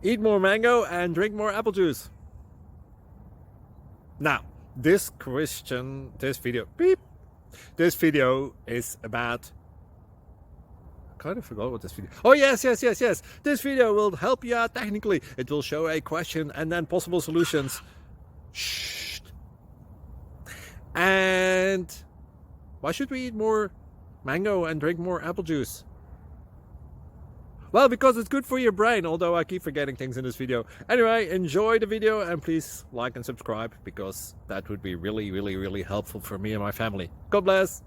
Eat more mango and drink more apple juice. Now, this video is about... I kind of forgot what this video... Oh, yes. This video will help you out technically. It will show a question and then possible solutions. Shh. And why should we eat more mango and drink more apple juice? Well, because it's good for your brain, although I keep forgetting things in this video. Anyway, enjoy the video and please like and subscribe, because that would be really helpful for me and my family. God bless!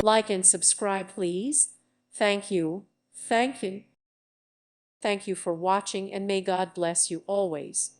Like and subscribe, please. Thank you. Thank you. Thank you for watching, and may God bless you always.